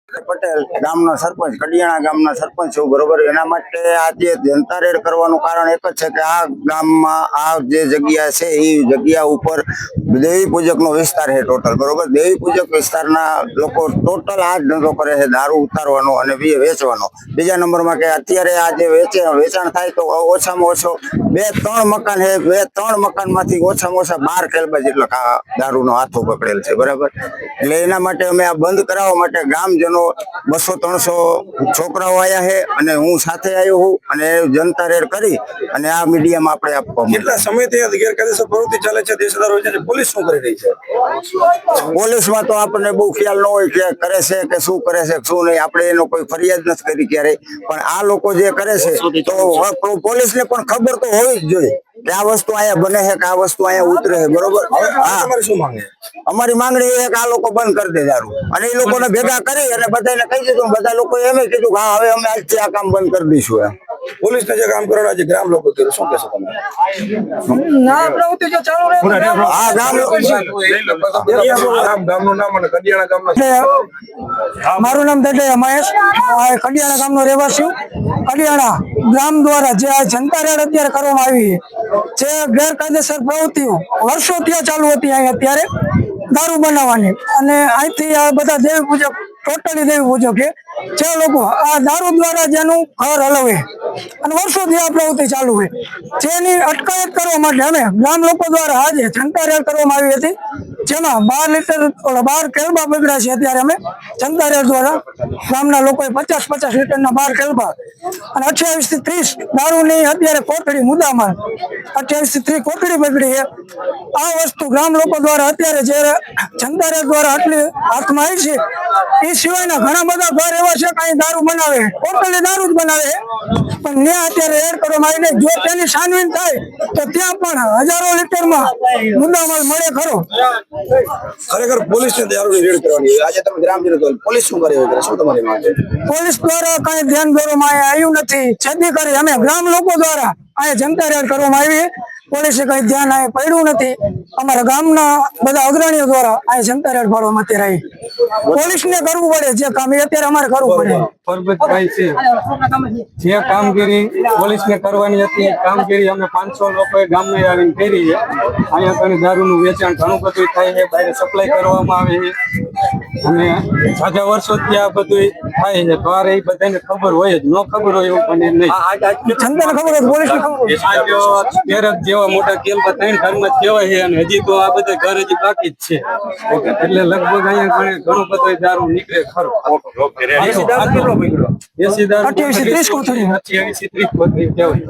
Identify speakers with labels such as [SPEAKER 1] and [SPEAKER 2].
[SPEAKER 1] પટેલ ગામનો સરપંચ કડિયાણા ગામના સરપંચ છું બરોબર। એના માટે આજે જનતા રેડ કરવાનું કારણ એક જ છે કે આ ગામમાં આ જે જગ્યા છે એ જગ્યા ઉપર દેવી પૂજકનો વિસ્તાર છે ટોટલ બરોબર। દેવી પૂજક વિસ્તારના લોકો ટોટલ આ જ ધંધો કરે છે, દારૂ ઉતારવાનો અને વેચવાનો। બીજા નંબરમાં કે અત્યારે આ જે વેચાણ થાય તો ઓછામાં ઓછો 2-3 મકાન છે, 2-3 મકાનમાંથી ઓછામાં ઓછા 12 કેલબા જેટલા દારૂનો હાથો પકડેલ છે બરાબર। એટલે એના માટે અમે આ બંધ કરાવવા માટે ગામજનો 200-300 છોકરાઓ આયા છે અને હું સાથે આવ્યો હું અને જનતા રેડ કરી અને આ મીડિયામાં આપણે આપવા
[SPEAKER 2] કેટલા સમયથી ગેરકાયદેસર પ્રવૃત્તિ ચાલે છે, દેશદાર હોય છે, પોલીસ શું કરી રહી છે?
[SPEAKER 1] પોલીસમાં તો આપણને બહુ ખ્યાલ ન હોય કે કરે છે કે શું કરે છે શું નહીં, આપણે એનો કોઈ ફરિયાદ નથી કરી ક્યારેય। પણ આ લોકો જે કરે છે તો પોલીસને પણ ખબર તો હોવી જ જોઈએ કે આ વસ્તુ અહીંયા બને છે કે આ વસ્તુ અહીંયા ઉતરે છે બરોબર। અમારી માંગણી એ કે આ લોકો બંધ કરી દે દારૂ અને એ લોકોને ભેગા કરી અને બધાને કહી દીધું, બધા લોકો એમ કીધું કે હા હવે અમે આજથી આ કામ બંધ કરી દઈશું એમ।
[SPEAKER 2] પોલીસને જે કામ કરવાના છે ગ્રામ લોકો કર્યું, શું કહેશો તમે?
[SPEAKER 1] હા ગામ લોકો
[SPEAKER 2] ગામનું નામ અને કડિયાણા ગામના
[SPEAKER 3] મારું નામ દડૈયા મહેશ, કડિયાણા ગામનો રહેવાસી। કડિયાણા ગામ દ્વારા જે આ જનતા રેડ અત્યારે કરવામાં આવી છે, જે ગેરકાયદેસર પ્રવૃત્તિઓ વર્ષોથી ચાલુ હતી અહીં અત્યારે દારૂ બનાવવાની, અને અહીંથી આ બધા દેવી પૂજક ટોટલી દેવી પૂજક છે જે લોકો આ દારૂ દ્વારા જેનું ઘર હલવે અને વર્ષોથી આ પ્રવૃત્તિ ચાલુ હોય, જેની અટકાયત કરવા માટે અમે ગામ લોકો દ્વારા આજે જનતા રેડ કરવામાં આવી હતી, જેમાં 12 કેલબા પકડ્યા છે। અત્યારે અમે જનતા રેડ દ્વારા ગામના લોકોએ 50-50 લીટરના 12 કેલબા અને 28 થી 30 દારૂની અત્યારે કોથળી મુદ્દામાં 28 થી 30 કોથળી પકડી છે। આ વસ્તુ ગ્રામ લોકો દ્વારા અત્યારે જે જનતા રેડ દ્વારા આટલી હાથમાં આવી છે, એ સિવાયના ઘણા બધા ઘર એવા છે કે અહીં દારૂ બનાવે, ટોટલી દારૂ જ બનાવે, પણ ત્યાં અત્યારે રેડ કરવામાં આવીને જો તેની છાનબીન થાય તો ત્યાં પણ હજારો લીટરમાં મુદ્દામાલ મળે ખરો।
[SPEAKER 2] ખરેખર પોલીસને દારૂની રેડ કરવાની આજે તમે ગ્રામજનો પોલીસ શું કરે શું તમારી માંગ છે?
[SPEAKER 3] પોલીસ દ્વારા કઈ ધ્યાન દોરવામાં આવ્યું નથી, જેથી કરી અમે ગ્રામ લોકો દ્વારા અહીંયા જનતા રેડ કરવામાં આવી, પોલીસે કઈ ધ્યાન અહીંયા પડ્યું નથી। અમારા ગામના બધા અગ્રણીઓ દ્વારા અહીંયા જનતા રેડ પાડવામાં અત્યારે આવી, પોલીસને કરવું પડે જે કામ એ અત્યારે અમારે કરવું પડે।
[SPEAKER 4] પરબતભાઈ છે, જે કામગીરી પોલીસને કરવાની હતી કામગીરી અમે 500 લોકોએ ગામને આવીને કરી છે। અહીંયા કને દારૂનું વેચાણ ઘણું બધું થાય છે, બહાર સપ્લાય કરવામાં આવે છે અને સાજા વર્ષોથી આ બધું થાય છે, તો આ એ બધાને ખબર હોય જ, ન ખબર હોય એવું બને નહીં।
[SPEAKER 3] જનતાને ખબર હોય, પોલીસને ખબર હોય।
[SPEAKER 4] 13 જેવા મોટા કેલબા 3 ઘરમાં કહેવાય છે અને હજી તો આ બધા ઘર હજી બાકી જ છે, એટલે લગભગ અહીંયા ઘણો બધો દારૂ નીકળે ખરો। દેશી દારૂ
[SPEAKER 3] 28 થી 30 કોથળી
[SPEAKER 4] કહેવાય।